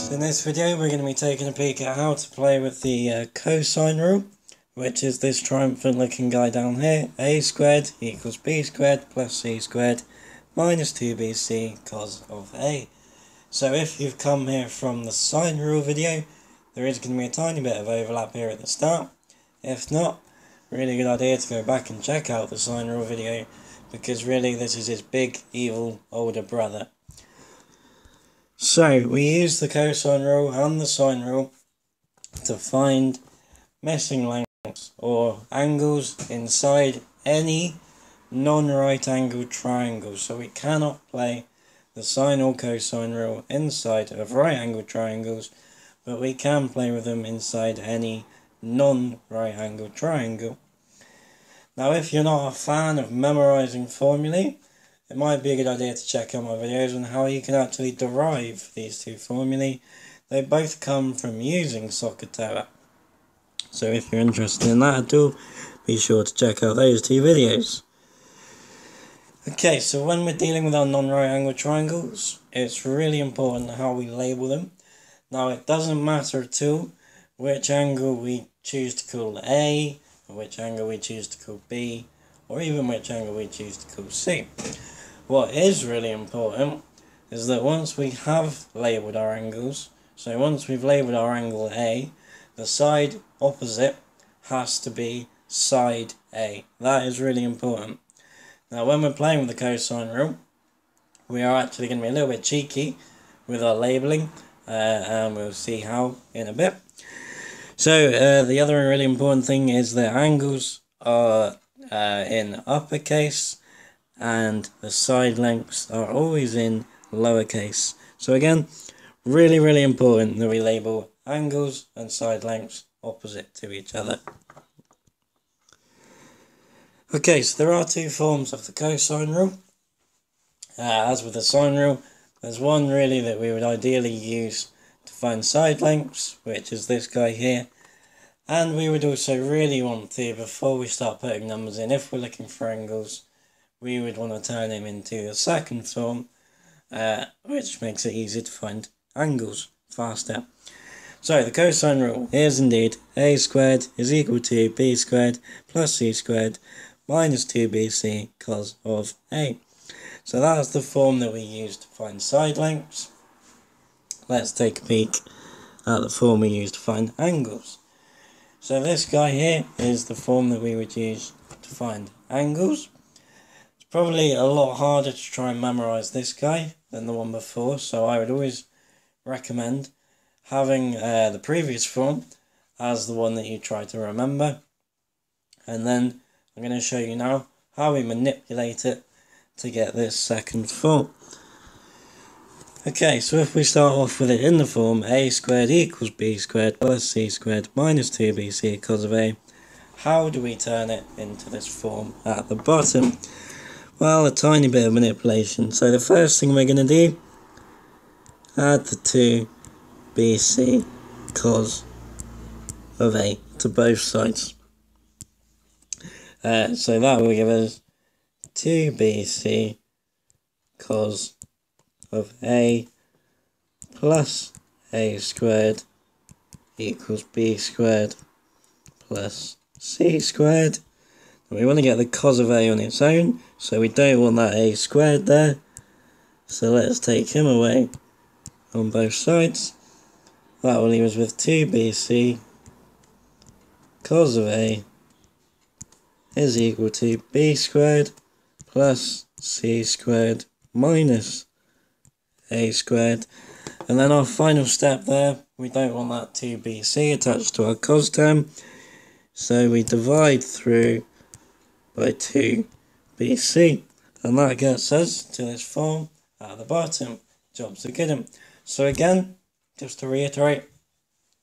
So in this video we're going to be taking a peek at how to play with the cosine rule, which is this triumphant looking guy down here. A squared equals b squared plus c squared minus 2bc cos of a. So if you've come here from the sine rule video, there is going to be a tiny bit of overlap here at the start. If not, really good idea to go back and check out the sine rule video, because really this is his big evil older brother. So we use the cosine rule and the sine rule to find missing lengths or angles inside any non-right angled triangle. So we cannot play the sine or cosine rule inside of right angled triangles, but we can play with them inside any non-right angled triangle. Now if you're not a fan of memorising formulae, it might be a good idea to check out my videos on how you can actually derive these two formulae. They both come from using Soccer. So if you're interested in that at all, be sure to check out those two videos. Okay, so when we're dealing with our non-right angle triangles, it's really important how we label them. Now it doesn't matter at all which angle we choose to call A, or which angle we choose to call B, or even which angle we choose to call C. What is really important is that once we have labelled our angles, so once we've labelled our angle A, the side opposite has to be side A. That is really important. Now when we're playing with the cosine rule, we are actually going to be a little bit cheeky with our labelling, and we'll see how in a bit. So the other really important thing is that angles are in uppercase, and the side lengths are always in lowercase. So again, really important that we label angles and side lengths opposite to each other. Okay, so there are two forms of the cosine rule. As with the sine rule, there's one really that we would ideally use to find side lengths, which is this guy here. And we would also really want to, before we start putting numbers in, if we're looking for angles, we would want to turn him into the second form, which makes it easier to find angles faster. So the cosine rule is indeed a squared is equal to b squared plus c squared minus 2bc cos of a. So that's the form that we use to find side lengths. Let's take a peek at the form we use to find angles. So this guy here is the form that we would use to find angles. It's probably a lot harder to try and memorise this guy than the one before, so I would always recommend having the previous form as the one that you try to remember. And then I'm going to show you now how we manipulate it to get this second form. Okay, so if we start off with it in the form a squared equals b squared plus c squared minus 2bc cos of a, how do we turn it into this form at the bottom? Well, a tiny bit of manipulation. So the first thing we're going to do, add the 2bc cos of a to both sides. So that will give us 2bc cos of a plus a squared equals b squared plus c squared. And we want to get the cos of a on its own, so we don't want that a squared there. So let's take him away on both sides. That will leave us with 2bc cos of a is equal to b squared plus c squared minus a squared. And then our final step there, we don't want that 2bc attached to our cos term, so we divide through by 2bc, and that gets us to this form at the bottom. Job's a good one. So again, just to reiterate,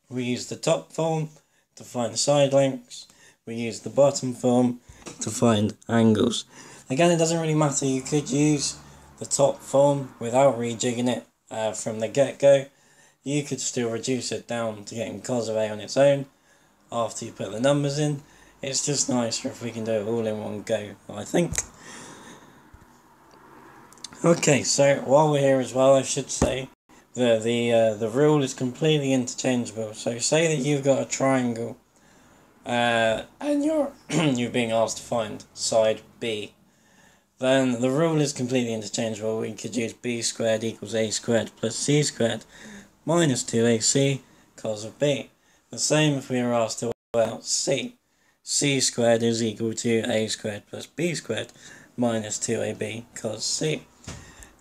we use the top form to find side lengths, we use the bottom form to find angles. Again, it doesn't really matter, you could use the top form without rejigging it from the get-go. You could still reduce it down to getting cos of a on its own after you put the numbers in. It's just nicer if we can do it all in one go, I think. Okay, so while we're here as well, I should say, the rule is completely interchangeable. So say that you've got a triangle, and you're being asked to find side B. Then the rule is completely interchangeable. We could use b squared equals a squared plus c squared minus 2ac cos of b. The same if we were asked to work out c. C squared is equal to a squared plus b squared minus 2ab cos c.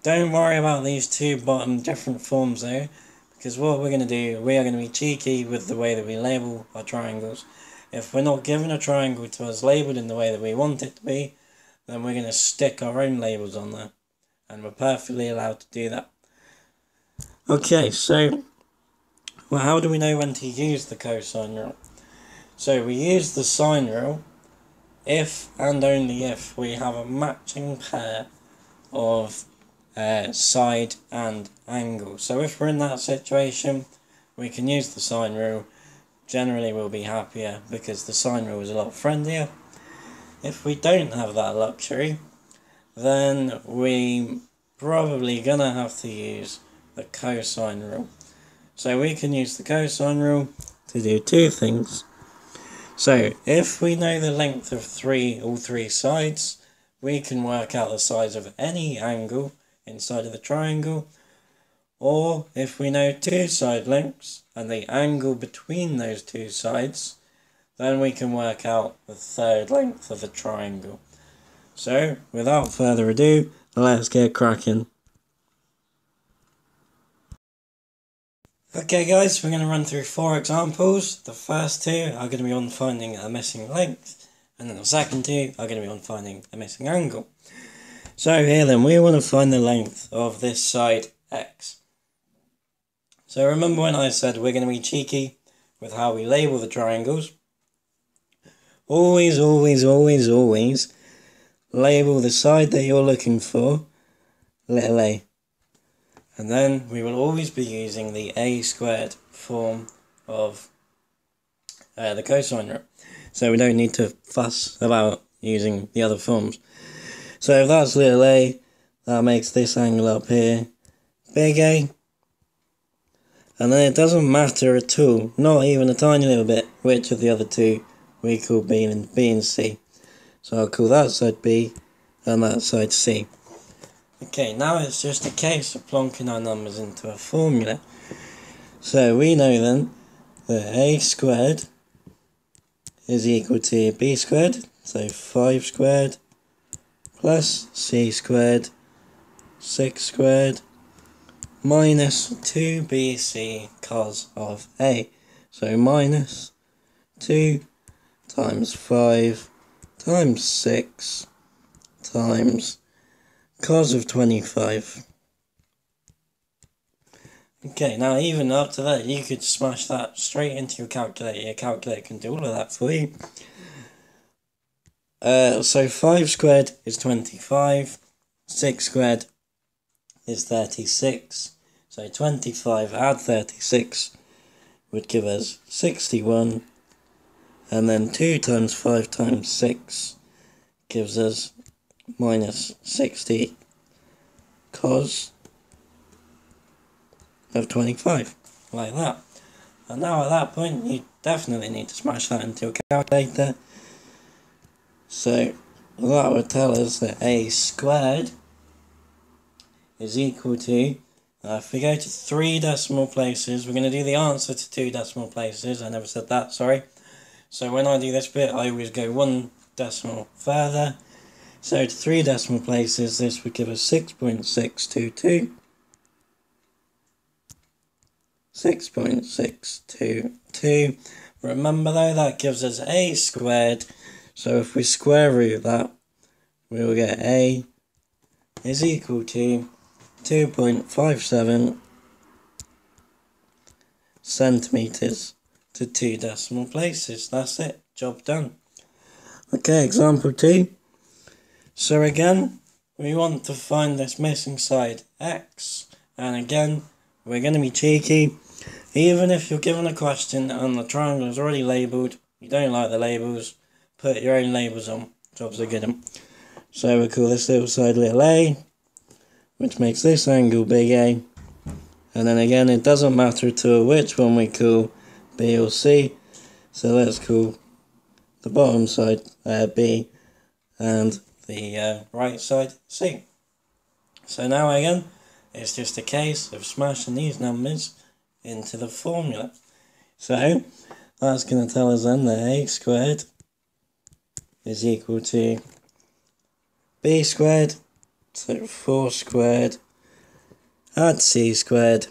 Don't worry about these two bottom different forms though, because what we're going to do, we are going to be cheeky with the way that we label our triangles. If we're not given a triangle to us labelled in the way that we want it to be, then we're going to stick our own labels on there, and we're perfectly allowed to do that. Okay, so well, how do we know when to use the cosine rule? So we use the sine rule if and only if we have a matching pair of side and angle. So if we're in that situation, we can use the sine rule. Generally we'll be happier because the sine rule is a lot friendlier. If we don't have that luxury, then we probably gonna have to use the cosine rule. So we can use the cosine rule to do two things. So if we know the length of all three sides, we can work out the size of any angle inside of the triangle. Or if we know two side lengths and the angle between those two sides, then we can work out the third length of the triangle. So without further ado, let's get cracking. Okay guys, we're going to run through 4 examples. The first 2 are going to be on finding a missing length, and then the second 2 are going to be on finding a missing angle. So here then, we want to find the length of this side x. So remember when I said we're going to be cheeky with how we label the triangles? Always, always, always, always label the side that you're looking for, little a. And then we will always be using the a squared form of the cosine rule. So we don't need to fuss about using the other forms. So if that's little a, that makes this angle up here big A. And then it doesn't matter at all, not even a tiny little bit, which of the other two we call B and C. So I'll call that side B and that side C. Okay, now it's just a case of plonking our numbers into a formula. So we know then that a squared is equal to b squared, so 5 squared, plus c squared, 6 squared, minus 2bc cos of a. So minus 2 times 5 times 6 times cos of 25. Okay, now even after that, you could smash that straight into your calculator. Your calculator can do all of that for you. So 5 squared is 25, 6 squared is 36. So 25 add 36 would give us 61. And then 2 times 5 times 6 gives us minus 60 cos of 25, like that. And now at that point you definitely need to smash that into a calculator. So that would tell us that a squared is equal to, if we go to 3 decimal places, we're going to do the answer to 2 decimal places. I never said that, sorry. So when I do this bit, I always go 1 decimal further. So to 3 decimal places, this would give us 6.622. 6.622. Remember though, that gives us a squared. So if we square root that, we will get a is equal to 2.57 centimetres to 2 decimal places. That's it. Job done. Okay, example 2. So again, we want to find this missing side x. And again, we're going to be cheeky. Even if you're given a question and the triangle is already labelled, you don't like the labels, put your own labels on. Job's a good one. So we'll call this little side little a, which makes this angle big A. And then again, it doesn't matter to which one we call B or C. So let's call the bottom side B and the right side C. So now again, it's just a case of smashing these numbers into the formula. So that's going to tell us then that A squared is equal to B squared, so 4 squared, add C squared,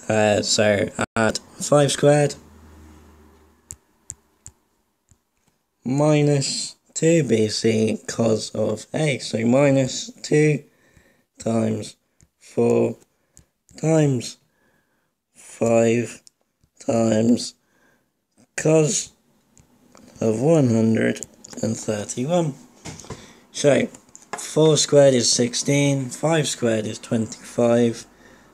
so add 5 squared, minus 2bc cos of A, so minus 2 times 4 times 5 times cos of 131. So 4 squared is 16, 5 squared is 25,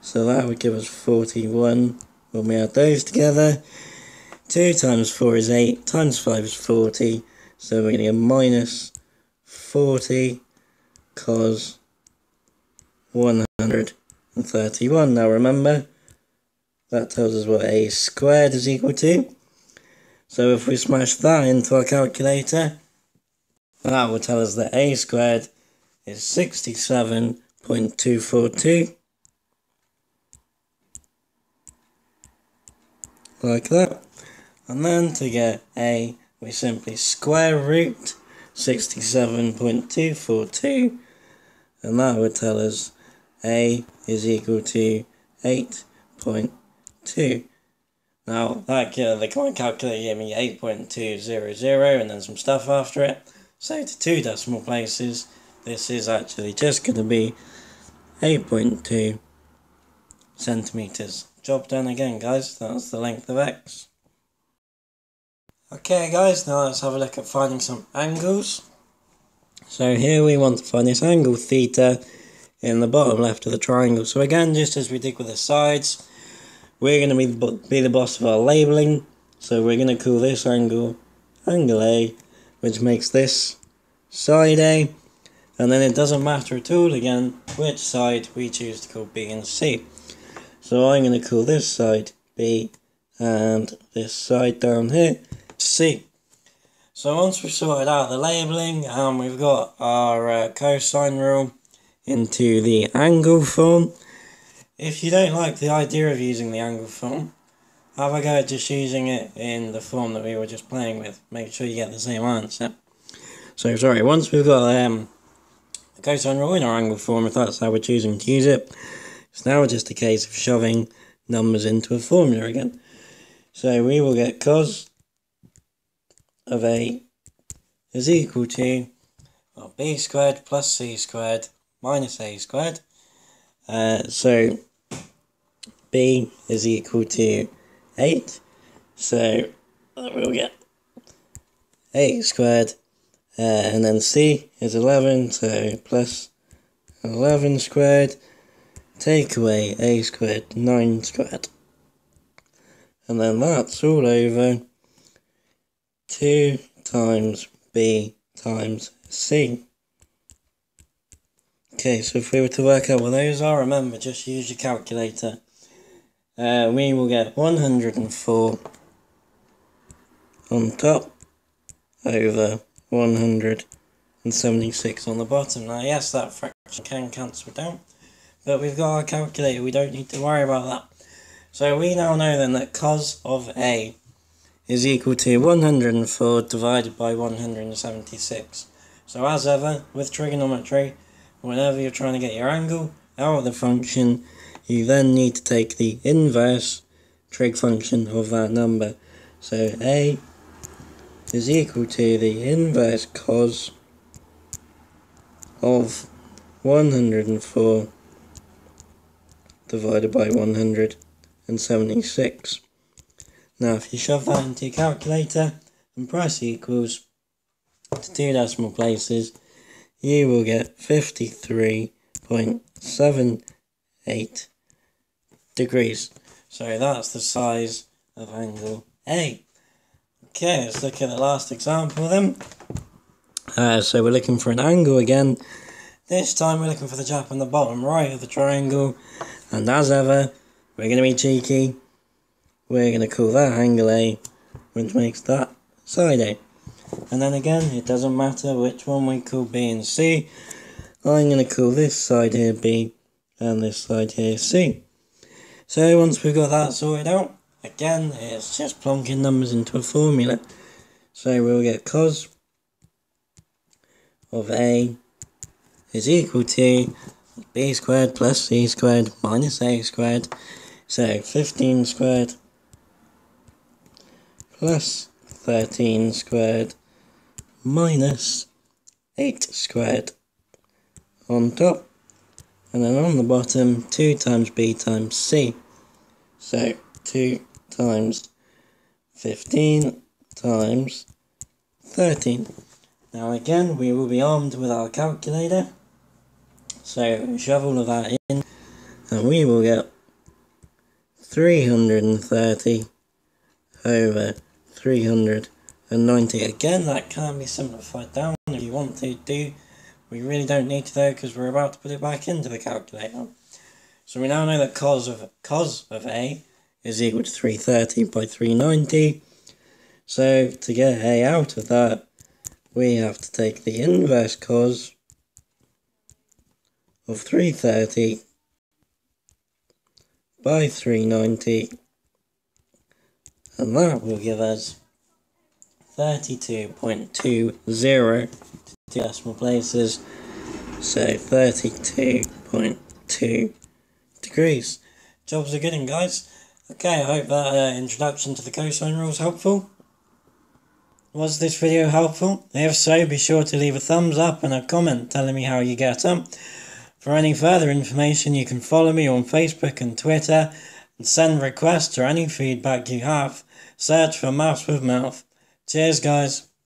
so that would give us 41 when we add those together. 2 times 4 is 8, times 5 is 40, so we're going to get minus 40 cos 131. Now remember, that tells us what A squared is equal to. So if we smash that into our calculator, that will tell us that A squared is 67.242. Like that. And then to get A, we simply square root 67.242. And that would tell us A is equal to 8.2. Now, the coin calculator gave me 8.200 and then some stuff after it. So to 2 decimal places, this is actually just going to be 8.2 centimetres. Job done again, guys. That's the length of X. Okay, guys, now let's have a look at finding some angles. So here we want to find this angle theta in the bottom left of the triangle. So again, just as we did with the sides, we're going to be the boss of our labelling. So we're going to call this angle A, which makes this side A. And then it doesn't matter at all again which side we choose to call B and C. So I'm going to call this side B and this side down here C. So once we've sorted out the labelling and we've got our cosine rule into the angle form, if you don't like the idea of using the angle form, have a go at just using it in the form that we were just playing with. Make sure you get the same answer. So sorry, once we've got the cosine rule in our angle form, if that's how we're choosing to use it, it's now just a case of shoving numbers into a formula again. So we will get cos of A is equal to B squared plus C squared minus A squared. So B is equal to 8, so we'll get 8 squared, and then C is 11, so plus 11 squared, take away A squared, 9 squared, and then that's all over 2 times B times C. Okay, so if we were to work out what those are, remember, just use your calculator. We will get 104 on top over 176 on the bottom. Now, yes, that fraction can cancel down, but we've got our calculator, we don't need to worry about that. So we now know then that cos of A is equal to 104 divided by 176. So as ever, with trigonometry, whenever you're trying to get your angle out of the function, you then need to take the inverse trig function of that number. So A is equal to the inverse cos of 104 divided by 176. Now if you shove that into your calculator and press equals to 2 decimal places, you will get 53.78 degrees. So that's the size of angle A. Okay, let's look at the last example then. So we're looking for an angle again. This time we're looking for the gap on the bottom right of the triangle, and as ever, we're going to be cheeky. We're going to call that angle A, which makes that side A. And then again, it doesn't matter which one we call B and C. I'm going to call this side here B, and this side here C. So once we've got that sorted out, again, it's just plonking numbers into a formula. So we'll get cos of A is equal to B squared plus C squared minus A squared. So 15 squared plus 13 squared minus 8 squared on top. And then on the bottom, 2 times B times C. So 2 times 15 times 13. Now again, we will be armed with our calculator. So shove all of that in, and we will get 330 over 390. Again, that can be simplified down if you want to do. We really don't need to though, because we're about to put it back into the calculator. So we now know that cos of A is equal to 330 by 390. So to get A out of that, we have to take the inverse cos of 330 by 390, and that will give us 32.20 to decimal places, so 32.2 degrees. Jobs are good in, guys. Okay, I hope that introduction to the cosine rule is helpful. Was this video helpful? If so, be sure to leave a thumbs up and a comment telling me how you get on. For any further information, you can follow me on Facebook and Twitter, and send requests or any feedback you have. Search for Maths with Mouth. Cheers, guys.